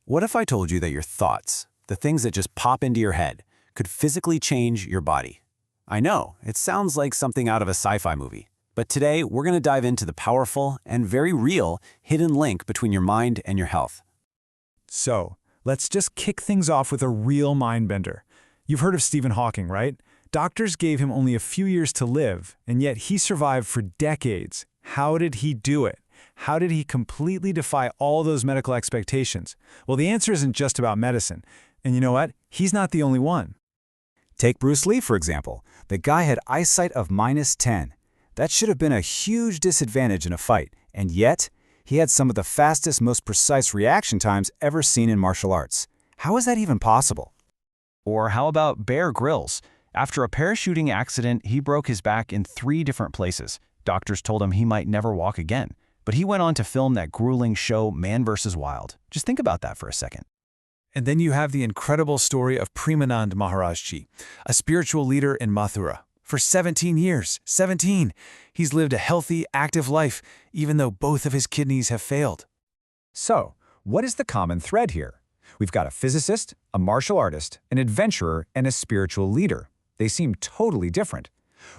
What if I told you that your thoughts, the things that just pop into your head, could physically change your body? I know, it sounds like something out of a sci-fi movie, but today we're going to dive into the powerful and very real hidden link between your mind and your health. So, let's just kick things off with a real mind-bender. You've heard of Stephen Hawking, right? Doctors gave him only a few years to live, and yet he survived for decades. How did he do it? How did he completely defy all those medical expectations? Well, the answer isn't just about medicine. And you know what? He's not the only one. Take Bruce Lee, for example. The guy had eyesight of -10. That should have been a huge disadvantage in a fight, and yet he had some of the fastest, most precise reaction times ever seen in martial arts. How is that even possible? Or how about Bear Grylls? After a parachuting accident, he broke his back in 3 different places. Doctors told him he might never walk again. But he went on to film that grueling show, Man vs. Wild. Just think about that for a second. And then you have the incredible story of Premanand Maharajji, a spiritual leader in Mathura. For 17 years, 17, he's lived a healthy, active life, even though both of his kidneys have failed. So, what is the common thread here? We've got a physicist, a martial artist, an adventurer, and a spiritual leader. They seem totally different.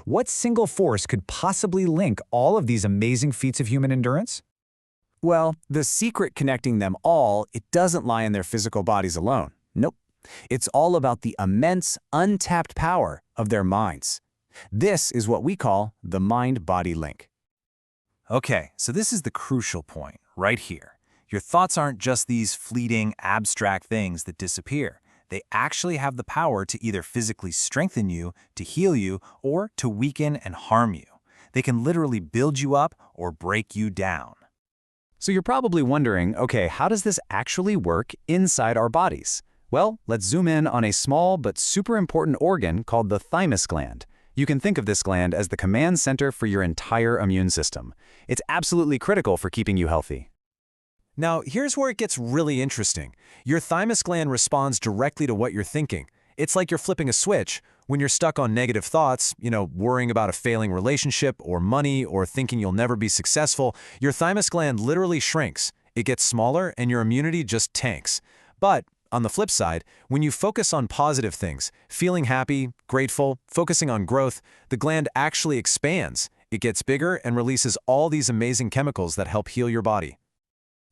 What single force could possibly link all of these amazing feats of human endurance? Well, the secret connecting them all, it doesn't lie in their physical bodies alone. Nope. It's all about the immense, untapped power of their minds. This is what we call the mind-body link. Okay, so this is the crucial point, right here. Your thoughts aren't just these fleeting, abstract things that disappear. They actually have the power to either physically strengthen you, to heal you, or to weaken and harm you. They can literally build you up or break you down. So you're probably wondering, okay, how does this actually work inside our bodies? Well, let's zoom in on a small but super important organ called the thymus gland. You can think of this gland as the command center for your entire immune system. It's absolutely critical for keeping you healthy. Now, here's where it gets really interesting. Your thymus gland responds directly to what you're thinking. It's like you're flipping a switch. When you're stuck on negative thoughts, worrying about a failing relationship or money or thinking you'll never be successful, your thymus gland literally shrinks. It gets smaller and your immunity just tanks. But on the flip side, when you focus on positive things, feeling happy, grateful, focusing on growth, the gland actually expands. It gets bigger and releases all these amazing chemicals that help heal your body.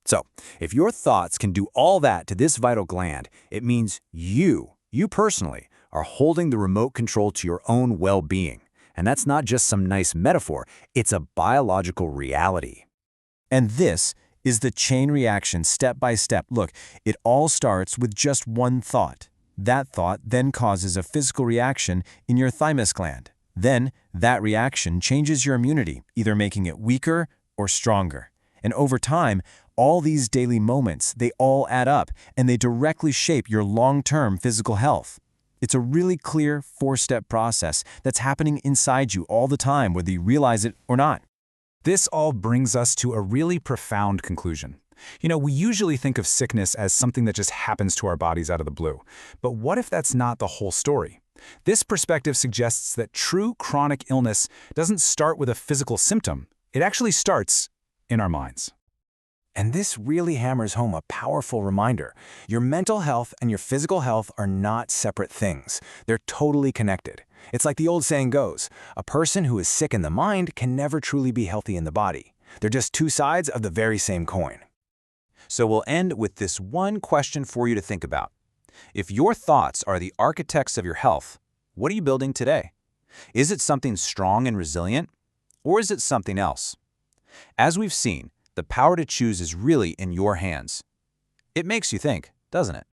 So, if your thoughts can do all that to this vital gland, it means you personally, are holding the remote control to your own well-being. And that's not just some nice metaphor, it's a biological reality. And this is the chain reaction step by step. Look, it all starts with just one thought. That thought then causes a physical reaction in your thymus gland. Then, that reaction changes your immunity, either making it weaker or stronger. And over time, all these daily moments, they all add up, and they directly shape your long-term physical health. It's a really clear 4-step process that's happening inside you all the time, whether you realize it or not. This all brings us to a really profound conclusion. We usually think of sickness as something that just happens to our bodies out of the blue. But what if that's not the whole story? This perspective suggests that true chronic illness doesn't start with a physical symptom. It actually starts in our minds. And this really hammers home a powerful reminder. Your mental health and your physical health are not separate things. They're totally connected. It's like the old saying goes, a person who is sick in the mind can never truly be healthy in the body. They're just 2 sides of the very same coin. So we'll end with this one question for you to think about. If your thoughts are the architects of your health, what are you building today? Is it something strong and resilient? Or is it something else? As we've seen, the power to choose is really in your hands. It makes you think, doesn't it?